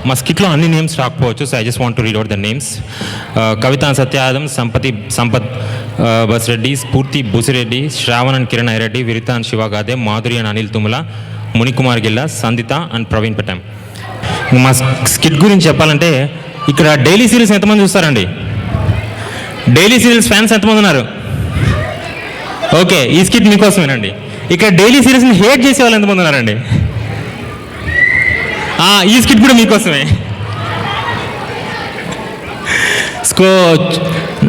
మా స్కిట్లో అన్ని నేమ్స్ రాకపోవచ్చు, so I just want to read out the names. Kavitha Satyadam, Sampath Basreddy, Spoorthy Busireddy, Shravan and Kiran Aireddy, Viritha and Shivagade, Madhuri and Anil Thumula, Munikumar Gilla, Sanditha and Praveen Patam. మా skit గురించి చెప్పాలంటే ఇక్కడ డైలీ సీరియల్స్ ఎంతమంది చూస్తారండి? డైలీ సీరియల్స్ ఫ్యాన్స్ ఎంతమంది ఉన్నారు? ఓకే, ఈ స్కిట్ మీకోసమేనండి. ఇక్కడ డైలీ సీరియల్స్ని హేట్ చేసే వాళ్ళు ఎంతమంది ఉన్నారండి? ఈ స్కిట్ కూడా మీకోసమే. స్కో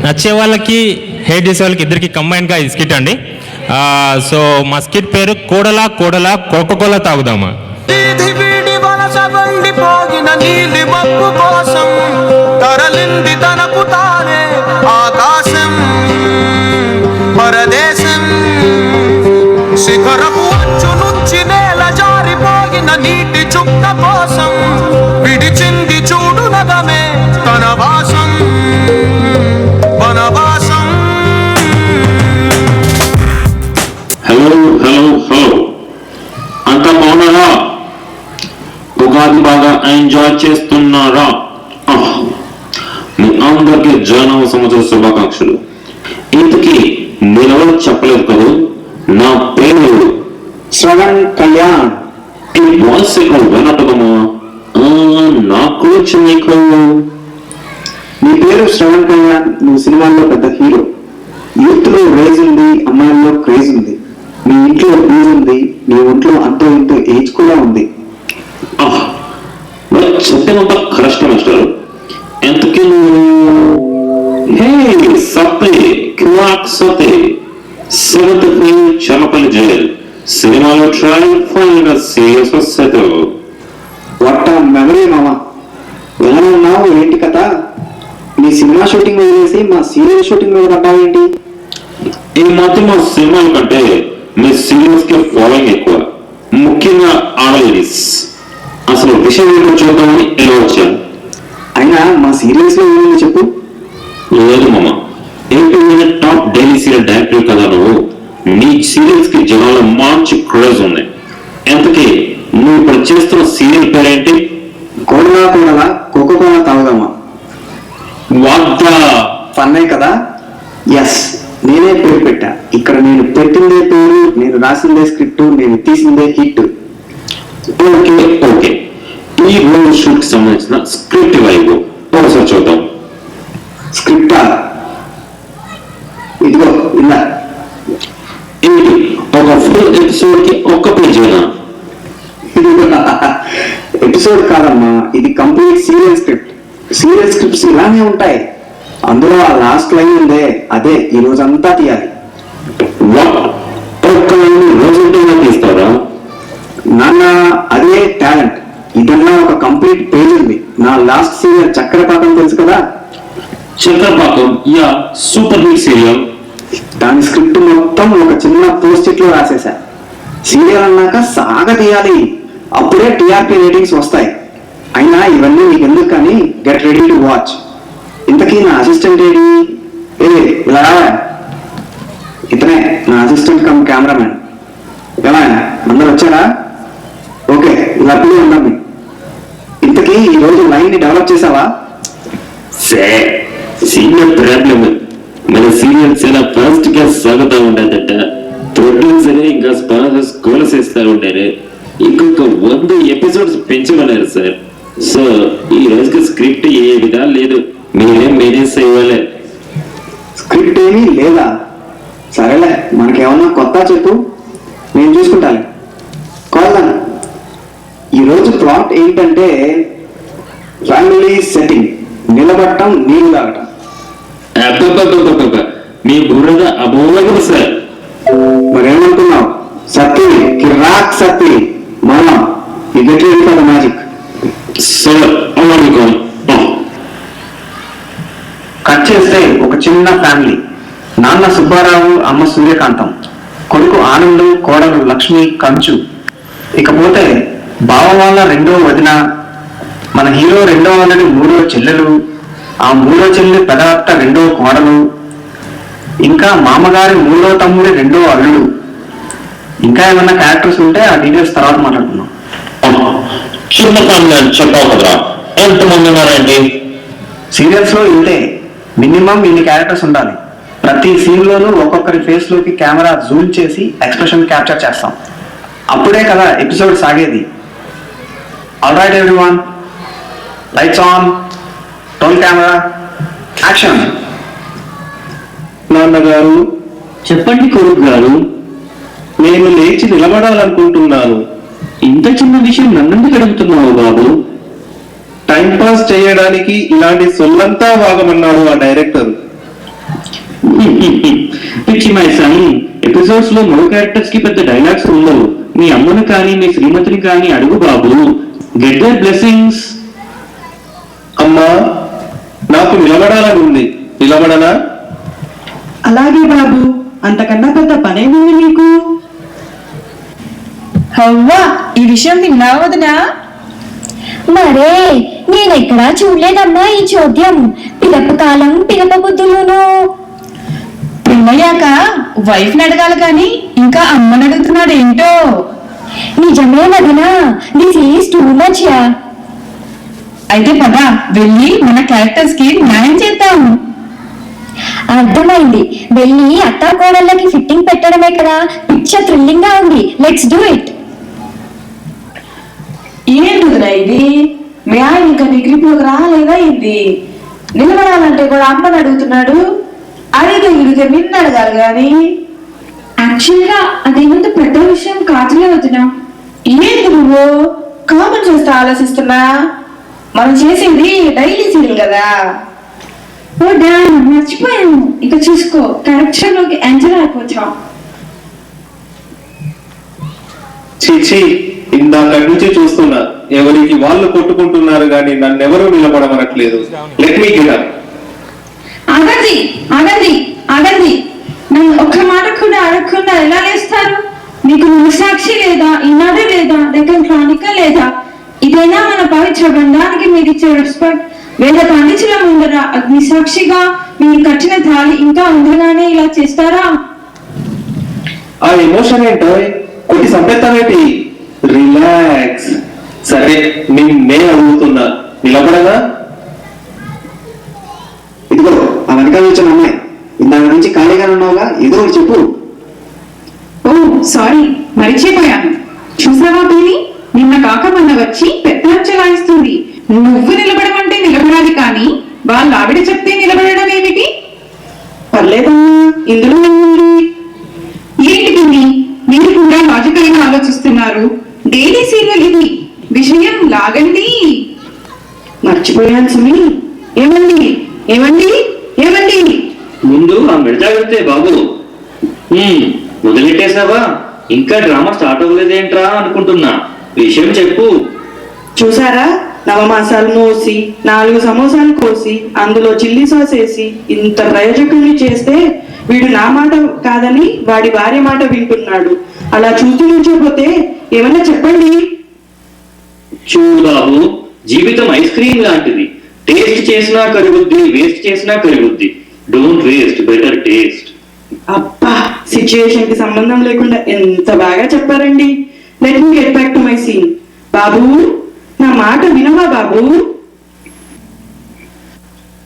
నచ్చే వాళ్ళకి హేట్ చేసే వాళ్ళకి ఇద్దరికి కంబైన్గా ఈ స్కిట్ అండి. సో మా స్కిట్ పేరు కోడలా కోడలా కోకోకోలా తాగుదామా. శిఖరపు అంచు నుంచి నేల జారిపోయిన నీటి చుక్క కోసం విడిచింది చూడు నగమే తన వాసం వనవాసం. హలో హలో హలో, అంతా బాగున్నారా? ఉగాది బాగా ఎంజాయ్ చేస్తున్నారా? మీ అందరికీ జనవరి సంవత్సర శుభాకాంక్షలు. ఇంతకీ నేనెవరో చెప్పలేదు కదా, నా పేరు శ్రవణ్ కళ్యాణ్. వాయిస్ ఎక్కువ వినట్టుకమా? నాకు నీకు నీ పేరు శ్రవణ్ కళ్యాణ్, నువ్వు సినిమాల్లో పెద్ద హీరో. యూత్ లో రేజ్ ఉంది, అమ్మాయిల్లో క్రేజ్ ఉంది. నీ ఇంట్లో ఫీజు ఉంది, నీ ఒంట్లో అంతో ఇంతో ఏజ్ కూడా ఉంది. చెప్పినంత కరెక్ట్ మాస్టర్. ఎంతకీ సెవెంత్ ఫెయిల్ చల్లపల్లి జైల్ సినిమాలో ట్రయల్ ఫైనల్ గా సీరియస్ వస్తాడు. వాట్ మెమరీ మామా, ఎలా ఉన్నావు? ఏంటి కథ? నీ సినిమా షూటింగ్ వదిలేసి మా సీరియల్ షూటింగ్ మీద పడ్డావు ఏంటి? ఈ మధ్య మా సినిమాల కంటే మీ సీరియల్స్ కి ఫాలోయింగ్ ఎక్కువ, ముఖ్యంగా ఆడలేడీస్. అసలు విషయం ఏంటో చూద్దామని ఎలా వచ్చాను. అయినా మా సీరియల్స్ లో ఏమైంది చెప్పు. లేదు మామ, AP top daily serial director కదా నువ్వు. నీ సీరియల్స్ కి జనాలు మంచి క్రేజ్ ఉంది. ఎంతకీ నువ్వు ఇప్పుడు చేస్తున్న సీరియల్ పేరేంటి? కోడలా కోడలా కోకోకోలా తాగుదామా. ఫన్నే కదా? ఎస్, నేనే పేరు పెట్టా. ఇక్కడ నేను పెట్టిందే పేరు, నేను రాసిందే స్క్రిప్ట్, నేను తీసిందే హిట్. ఓకే ఓకే, ఈ రోజు షూట్ కి సంబంధించిన స్క్రిప్ట్ వైపు ఒకసారి చూద్దాం. స్క్రిప్టా? ఇదిగో ఇలా. ఏంటి, ఒక ఫుల్ ఎపిసోడ్ కి ఒక్క పేజీనా? ఎపిసోడ్ కాదమ్మా, ఇది complete serial script. Serial scripts ఇలానే ఉంటాయి. అందులో ఆ లాస్ట్ లైన్ ఉందే, అదే ఈ రోజంతా తీయాలి. రోజంతా తీస్తారా? నాన్న, అదే టాలెంట్. ఇదన్నా ఒక కంప్లీట్ పేజ్ ఉంది. నా లాస్ట్ సీరియల్ చక్రపాకం తెలుసు కదా? చక్రపాకం, యా, సూపర్ హిట్ సీరియల్. దాని స్క్రిప్ట్ మొత్తం ఒక చిన్న పోస్ట్ లో రాసేసా. సీరియల్ అన్నాక సాగ తీయాలి, అప్పుడే టీఆర్పీ రేటింగ్స్ వస్తాయి. అయినా ఇవన్నీ నీకు ఎందుకు కానీ, గెట్ రెడీ టు వాచ్. ఇంతకీ నా అసిస్టెంట్ ఏడి? ఇలా ఇతనే నా అసిస్టెంట్ కమ్ కెమెరామెన్. ఎలా అందరు వచ్చారా? ఓకే, ఇలా అప్పుడే ఉన్నాం. ఇంతకీ ఈ రోజు లైన్ ని డెవలప్ చేసావా? సీనియర్ ప్రాబ్లమ్, మన సీరియల్స్ ఎలా ఫాస్ట్ గా సాగుతా ఉండదట. ప్రొడ్యూసర్ ఇంకా స్పాన్సర్స్ కోలసేస్తా ఉండారు. ఇంకొక 100 ఎపిసోడ్స్ పెంచమన్నారు సార్. సో ఈ రోజుకి స్క్రిప్ట్ ఏ విధంగా లేదు, మీరేం మేనేజ్ చేయాలి. స్క్రిప్ట్ ఏమీ లేదా? సరేలే, మనకేమన్నా కొత్త చెప్పు, నేను చూసుకుంటాను. కోల్దాను. ఈరోజు ప్లాట్ ఏంటంటే ఫ్యామిలీ సెట్టింగ్, నిలబడటం, నీళ్ళు తాగటం. మీ బుర్రగా అమోఘం సార్. మరేమంటున్నావు? సత్తి, కిరాక్ సత్తి, మనం ఇదట్లే కదా మ్యాజిక్. సార్ కట్ చేస్తే ఒక చిన్న ఫ్యామిలీ. నాన్న సుబ్బారావు, అమ్మ సూర్యకాంతం, కొడుకు ఆనందం, కోడలు లక్ష్మి, కంచు. ఇకపోతే బావ వాళ్ళ రెండో వదిన, మన హీరో రెండో వాళ్ళని మూడో చెల్లెలు, ఆ మూడో చెల్లి పెదవత్త రెండో కోడలు, ఇంకా మామగారి మూడో తమ్ముడి రెండో అల్లుడు. ఇంకా ఏమన్నా క్యారెక్టర్స్ ఉంటే ఆ డీటెయిల్స్ తర్వాత మాట్లాడుతున్నాం. చిన్న ఫ్యామిలీ అని చెప్పావు కదరా, అంటున్నారండి. సీరియల్స్ లో ఇంతే, మినిమం ఇన్ని క్యారెక్టర్స్ ఉండాలి. ప్రతి సీన్ లోనూ ఒక్కొక్కరి ఫేస్ లోకి కెమెరా జూమ్ చేసి ఎక్స్ప్రెషన్ క్యాప్చర్ చేస్తాం. అప్పుడే కదా ఎపిసోడ్ సాగేది. All right everyone, lights on, roll camera, action. నాన్నగారు, చెప్పండి కొడుకు గారు. నేను లేచి నిలబడాలనుకుంటున్నాను. ఇంత చిన్న విషయం నన్నెందుకు అడుగుతున్నావు బాబు? టైం పాస్ చేయడానికి ఇలాంటి సొల్లంతా వాగమన్నాడు ఆ డైరెక్టర్. పిచ్చి మై సన్, ఎపిసోడ్స్ లో మరో క్యారెక్టర్స్ కి పెద్ద డైలాగ్స్ ఉండవు. మీ అమ్మను కానీ మీ శ్రీమతిని కానీ అడుగు బాబు. Get there blessings. అమ్మా, నాకు నిలబడాలని ఉంది, నిలబడనా? అలాగే బాబు, అంతకన్నా పెద్ద పనేముంది నీకు? హవ్వా, ఈ విషయం విన్నావు వదినా? మరే నేనెక్కడా చూడలేదమ్మా ఈ చోద్యం. పిదప కాలం పిదప బుద్ధులును. పెళ్ళయ్యాక వైఫ్ అడగాలి కానీ ఇంకా అమ్మని అడుగుతున్నాడు ఏంటో. నిజమే వదినా, this is too much yeah. అయితే పద వెళ్ళి మన క్యారెక్టర్స్ కి న్యాయం చేద్దాం. అర్థమైంది, వెళ్ళి అత్తా కోడళ్ళకి ఫిట్టింగ్ పెట్టడమే కదా. పిక్చర్ థ్రిల్లింగ్ గా ఉంది, లెట్స్ డూ ఇట్. ఏంటిదిరా ఇది? మీ ఆయన ఇంకా నీ గ్రిప్లోకి రాలేదా ఏంది? నిలబడాలంటే కూడా అమ్మని అడుగుతున్నాడు. అడిగితే నిన్ను అడగాలి గాని. యాక్చువల్ గా అదేమంత పెద్ద విషయం కాదులే వదినా. ఏంటి నువ్వు కామన్ చేస్తే ఆలోచిస్తున్నా? మనం చేసేది డైలీ సీరియల్ కదా. ఓ డాన్, మర్చిపోయాను. ఇక చూసుకో, క్యారెక్టర్ లోకి ఎంజాయ్ అయిపోతాం. చీచి, ఇందాక నుంచి చూస్తున్నా, ఎవరికి వాళ్ళు కొట్టుకుంటున్నారు కానీ నన్నెవరూ నిలబడమనట్లేదు. Let me get up. ఆగండి ఆగండి ఆగండి, నన్ను ఒక్క మాట కూడా అడగకుండా ఎలా లేస్తారు? మీకు మనసాక్షి లేదా? ఇన్నాడే లేదా? దగ్గర క్రానిక లేదా? ఇదైనా మన పవిత్ర బంధానికి మీరు ఇచ్చే రెస్పెక్ట్. వేద పండించిన ముందర అగ్ని సాక్షిగా మీరు కట్టిన తాళి ఇంకా ఉండగానే ఇలా చేస్తారా? ఆ ఎమోషన్ ఏంటో కొట్టి సంపేస్తావేంటి? రిలాక్స్. సరే, నిన్నే అడుగుతున్నా, నిలబడగా? ఇదిగో ఆ వెనకాల వచ్చిన అమ్మాయి, ఇందాక నుంచి ఖాళీగా ఉన్నావుగా, ఏదో ఒకటి చెప్పు. ఓ సారీ, మరిచిపోయాను. చూసావా పిల్లి, నిన్న కాక మొన్న వచ్చి పెద్ద చలాయిస్తుంది. నువ్వు నిలబడమంటే నిలబడాలి కానీ వాళ్ళ ఆవిడ చెప్తే నిలబడడం ఏమిటి? పర్లేదమ్మా, ఇందులో ఏముంది? ఏంటి పిల్లి, మీరు కూడా లాజికల్ గా ఆలోచిస్తున్నారు. డైలీ సీరియల్ ఇది, విషయం లాగండి. మర్చిపోయాను సుమి. ఏమండి ఏమండి ఏమండి? ముందు ఆ మిడతాడితే బాబు. మొదలెట్టేసావా? ఇంకా డ్రామా స్టార్ట్ అవ్వలేదేంట్రా అనుకుంటున్నా. విషయం చెప్పు. చూసారా, నవమాసాలు మోసి 4 సమోసాలు కోసి అందులో చిల్లీ సాస్ వేసి ఇంత ప్రయోజకుల్ని చేస్తే వీడు నా మాట కాదని వాడి భార్య మాట వింటున్నాడు. అలా చూస్తూ నుంచోపోతే ఏమన్నా చెప్పండి. చూడు బాబు, జీవితం ఐస్ క్రీమ్ లాంటిది. టేస్ట్ చేసినా కరుగుద్ది, వేస్ట్ చేసినా కరుగుద్ది. Don't waste, better taste. అబ్బా, సిచ్యుయేషన్ కి సంబంధం లేకుండా ఎంత బాగా చెప్పారండి. Let me get back to my scene. బాబు, నా మాట వినవా బాబు?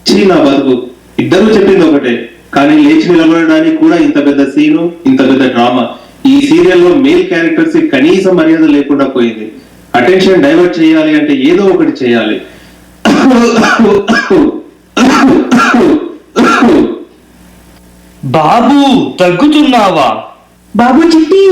చీ నా బతుకు, ఇద్దరు చెప్పింది ఒకటే, కానీ లేచి నిలబడడానికి కూడా ఇంత పెద్ద సీను, ఇంత పెద్ద డ్రామా. ఈ సీరియల్లో మేల్ క్యారెక్టర్స్ కి కనీసం మర్యాద లేకుండా పోయింది. అటెన్షన్ డైవర్ట్ చేయాలి అంటే ఏదో ఒకటి చేయాలి. బాబు, తగ్గుతున్నావా? బాబు చిట్టి,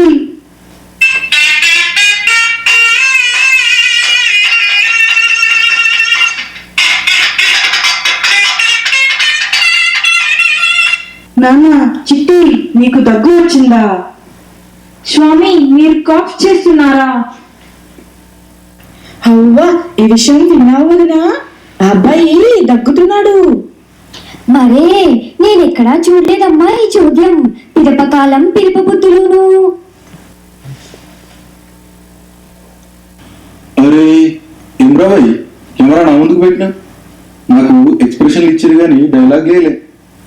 నాన్న చిట్టి, నీకు దగ్గు వచ్చిందా? స్వామి, మీరు కాఫ్ చేస్తున్నారా? అవ్వా, ఈ విషయం విన్నావు వదినా? అబ్బాయి దగ్గుతున్నాడు. మరే నేనెక్కడా చూడలేదమ్మా ఈ చోద్యం. పిదప కాలం పిదప బుద్ధులును. అరే ఏమ్రా భాయ్, కెమెరా నా ముందుకు పెట్టినా, నాకు ఎక్స్ప్రెషన్ ఇచ్చారు కానీ డైలాగ్ లేలే.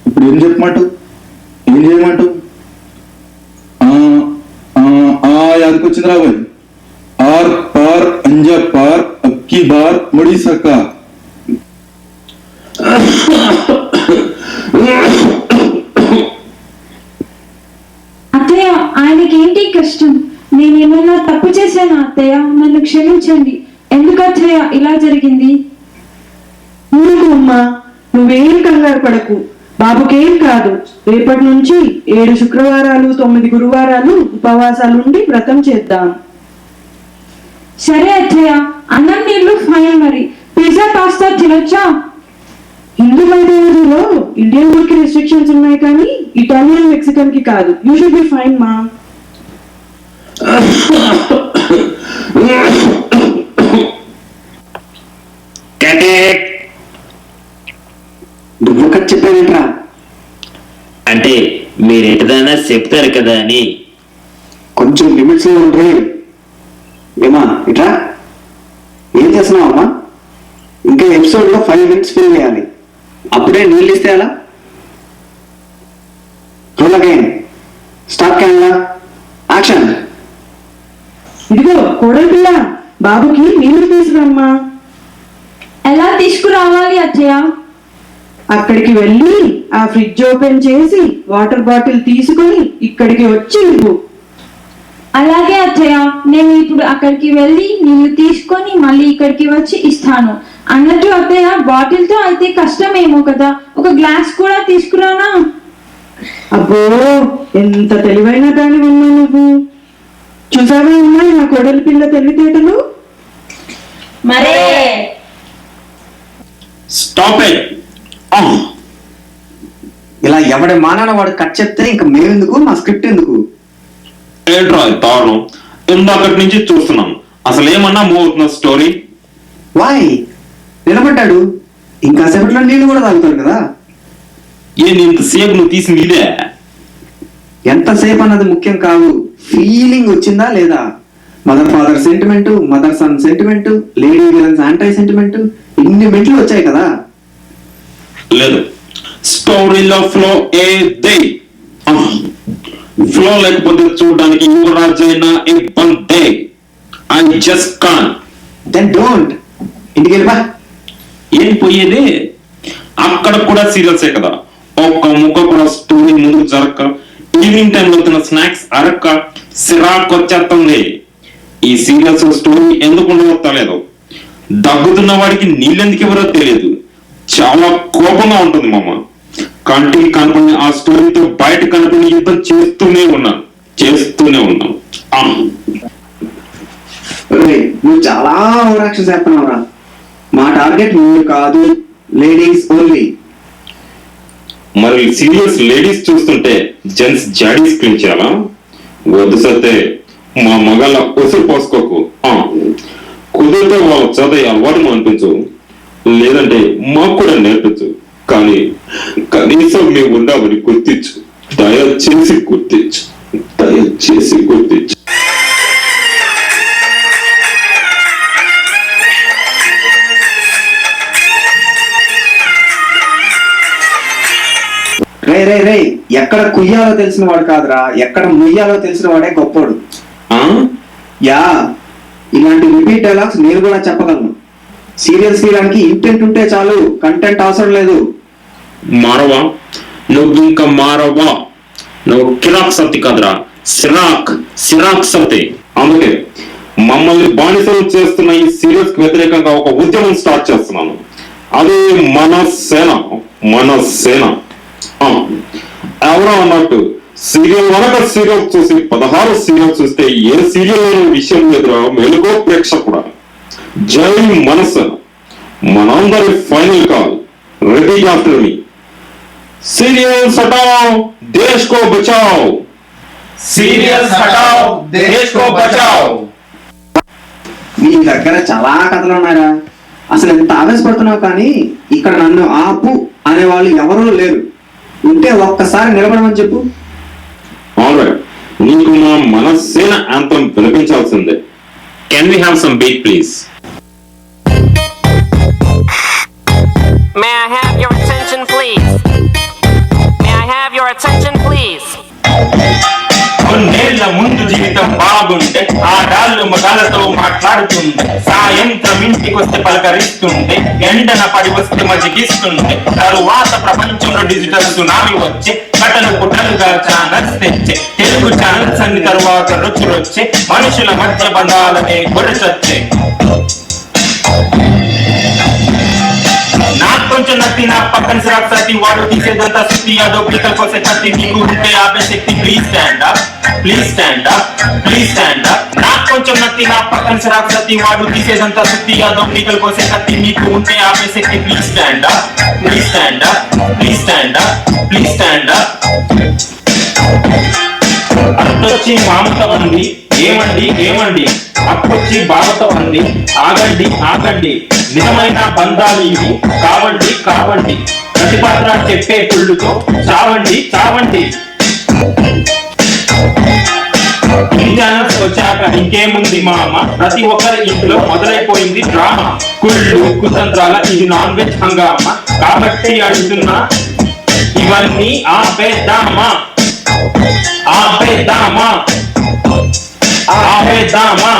ఇప్పుడు ఏం చెప్పమంటావు, ఏం చేయమంటావు? యాదకొచ్చిందిరా భాయ్. ఆర్ పార్ అంజా పార్ అబ్కి బార్ ముడి సకా అత్తయ్య, ఆయనకి ఏంటి కష్టం? నేను ఏమైనా తప్పు చేశానా అత్తయ్య? నన్ను క్షమించండి. ఎందుకు అత్తయ్య ఇలా జరిగింది? ఊరుకు అమ్మా, నువ్వేం కంగారు పడకు. బాబుకేం కాదు. రేపటి నుంచి 7 శుక్రవారాలు 9 గురువారాలు ఉపవాసాలుండి వ్రతం చేద్దాం. సరే అత్తయ్య, అన్నం నీళ్ళు ఫైన్. మరి పిజ్జా పాస్తా తినొచ్చా? హిందూ మైథాలజీలో ఇండియన్ ఫుడ్ కి రెస్ట్రిక్షన్స్ ఉన్నాయి, కానీ ఇటాలియన్ మెక్సికన్ కి కాదు. యూ షుడ్ బి ఫైన్ మా. నువ్వు ఒకటి చెప్పావేంట్రా? అంటే మీరు ఎటుదైనా చెప్తారు కదా అని. కొంచెం లిమిట్స్ లో ఉంటే ఏమా ఇట్రా. ఏం చేస్తున్నావు అమ్మా? ఇంకా ఎపిసోడ్ లో 5 minutes ఫిల్ చేయాలి. అప్పుడే నీళ్ళు ఇస్తే అలా. Roll again. Start camera. Action. ఇదిగో కోడలి పిల్ల, బాబుకి నీళ్లు తీసుకురమ్మా. ఎలా తీసుకురావాలి అత్తయ్య? అక్కడికి వెళ్ళి ఆ ఫ్రిడ్జ్ ఓపెన్ చేసి వాటర్ బాటిల్ తీసుకొని ఇక్కడికి వచ్చి ఇవ్వు. అలాగే అత్తయ్య, నేను ఇప్పుడు అక్కడికి వెళ్ళి నీళ్లు తీసుకొని మళ్ళీ ఇక్కడికి వచ్చి ఇస్తాను. అన్నట్టు అత్తయ్య, బాటిల్ తో అయితే కష్టమేమో కదా, ఒక గ్లాస్ కూడా తీసుకురానా? అబ్బో, ఎంత తెలివైన దాని ఉన్నా నువ్వు. చూసావా అమ్మాయి నా కోడలి పిల్ల తెలివితేటలు? మరే స్టాప్ ఇట్. ఇలా ఎవడి మానాన వాడు కట్ చెప్తే ఇంకా మేమెందుకు, మా స్క్రిప్ట్ ఎందుకు? ఏంట్రా దారుణం, ఇందాకటి నుంచి చూస్తున్నాం. అసలు ఏమన్నా మూవ్ అవుతున్న స్టోరీ? వాయ్ నిలబడ్డాడు, ఇంకా సేపట్లో నీళ్ళు కూడా తాగుతాడు కదా. ఏంది ఇంతసేపు నువ్వు తీసింది ఇదే? ఎంతసేపు అన్నది ముఖ్యం కాదు, ఫీలింగ్ వచ్చిందా లేదా. Mother father sentiment, mother son sentiment, lady villains anti sentiment, ఇన్ని మెట్లు వచ్చాయి కదా. లేదు, స్టోరీలో ఫ్లో ఏదే. ఫ్లో లేకపోతే చూడడానికి యువరాజ్ అయినా ఇబ్బంది. I just can. Then don't. ఇంటికి వెళ్ళిపా. ఏం పోయేది? అక్కడ కూడా సీరియల్సే కదా. ఒక్క ముక్క కూడా స్టోరీ ముందుకు జరగక, ఈవినింగ్ టైంలో తిన్న స్నాక్స్ అరక్క సిరాకు వచ్చేస్తుంది. ఈ సీరియల్స్ స్టోరీ ఎందుకు ఉండవో తెలియదు. దగ్గుతున్న వాడికి నీళ్ళెందుకు ఎవరో తెలియదు. చాలా కోపంగా ఉంటుంది మామ. కంటికి కనపడిన ఆ స్టోరీతో బయట కనపడిన యుద్ధం చేస్తూనే ఉన్నాను. నువ్వు చాలా ఓవరాక్షన్ చేస్తున్నావురా. మా టార్గెట్ నువ్వు కాదు, లేడీస్ ఓన్లీ. మరి సీరియల్స్ లేడీస్ చూస్తుంటే జెంట్స్ జాడీస్ క్లీన్ చేయాలా? వద్దు సత్తే, మా మగళ్ళ ఉసురు పోసుకోకు. కుదిరితే వాళ్ళ చదివి అలవాటు అనిపించు, లేదంటే మాకు కూడా నేర్పించు. కానీ కనీసం మేము ఉన్నామని గుర్తించు. దయచేసి గుర్తించు. రే ఎక్కడ కుయ్యాలో తెలిసిన వాడు కాదురా, ఎక్కడ ముయ్యాలో తెలిసిన వాడే గొప్పోడు. యా, ఇలాంటి రిపీట్ డైలాగ్స్ నేను కూడా చెప్పగలను. సీరియల్స్ తీయడానికి ఇంటెంట్ ఉంటే చాలు, కంటెంట్ అవసరం లేదు. మారవా నువ్వు, ఇంకా మారవా నువ్వు. కిరాక్ సత్తి కదరా, సిరాక్ సత్తి. అందుకే మమ్మల్ని బానిసలు చేస్తున్న ఈ సీరియల్స్ కి వ్యతిరేకంగా ఒక ఉద్యమం స్టార్ట్ చేస్తున్నాను. అదే మన సేన. ఎవరో అన్నట్టు సీరియల్ వరకు సీరియల్ చూసి 16 సీరియల్ చూస్తే ఏ సీరియల్ విషయం ఎదురా మెలుగో ప్రేక్షకుడా. జై మనసేన, మనందరి ఫైనల్ కాల్. రెడీ ఆఫ్టర్ మీ. सीरियल्स हटाओ, देश को बचाओ. सीरियल्स हटाओ, देश को बचाओ. మీ దగ్గర చాలా కథలు ఉన్నారా? అసలు ఎంత ఆవేశపడుతున్నావు, కానీ ఇక్కడ నన్ను ఆపు అనేవాళ్ళు ఎవరూ లేరు. ఉంటే ఒక్కసారి నిలబడమని చెప్పు. ఆల్రైట్, నీకు మా మనసేన యాంథమ్ వినిపించాల్సిందే. Can we have some beat please? May I have your attention please? May I have your attention please? కొన్నేళ్ల ముందు జీవితం బాగా బాగుండే ఆడాళ్ళు మగాళ్ళతో మాట్లాడుతుండే సాయంత్రం ఇంటికి వస్తే పలకరిస్తుండే ఎండన పడి వస్తే మజిగిస్తుండే తరువాత ప్రపంచంలో డిజిటల్ సునామీ వచ్చి కటలు పుటలుగా ఛానల్స్ తెచ్చే తెలుగు ఛానల్స్ అన్ని తరువాత రుచులొచ్చే మనుషుల మధ్య బంధాలనే గొడచొచ్చే నాకు కొంచెం నత్తి నా పక్కన సిరాక్సతి వాడు తీసేదంతా సుత్తి అదో పికల్ కోసే కత్తి నీకు ఉంటే ఆపే శక్తి please stand up please stand up please stand up నాకు కొంచెం నత్తి నా పక్కన సిరాక్సతి వాడు తీసేదంతా సుత్తి అదో పికల్ కోసే కత్తి నీకు ఉంటే ఆపే శక్తి please stand up please stand up please stand up please stand up అట్టొచ్చి మామతో ఉంది ఏమండి ఏమండి అప్పొచ్చి బావతో ఉంది ఆగండి ఆగండి నిజమైన బంధాలు ఇవి కావండి కావండి ప్రతిపాత్ర చెప్పే పుళ్ళుతో చావండి చావండి ఈ ఛానల్స్ వచ్చాక ఇంకేముంది మామ ప్రతి ఒక్కరి ఇంట్లో మొదలైపోయింది డ్రామా కుళ్ళు కుతంత్రాల ఇది నాన్ వెజ్ హంగామా కాబట్టి అడుగుతున్నా ఇవన్నీ ఆపేద్దామా ఆపేద్దామా ఆపేద్దామా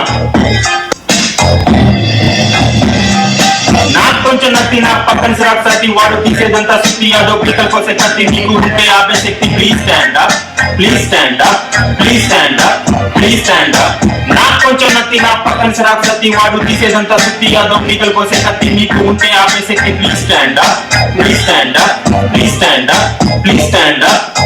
నాకు కొంచెం నత్తి నా పక్కన సిరాక్సతి వాడు తీసేదంతా సుత్తి అదో పికల్ కోసే కత్తి నీకు ఉంటే ఆపే శక్తి please stand up please stand up please stand up please stand up నాకు కొంచెం నత్తి నా పక్కన సిరాక్సతి వాడు తీసేదంతా సుత్తి అదో పికల్ కోసే కత్తి నీకు ఉంటే ఆపే శక్తి please stand up please stand up please stand up please stand up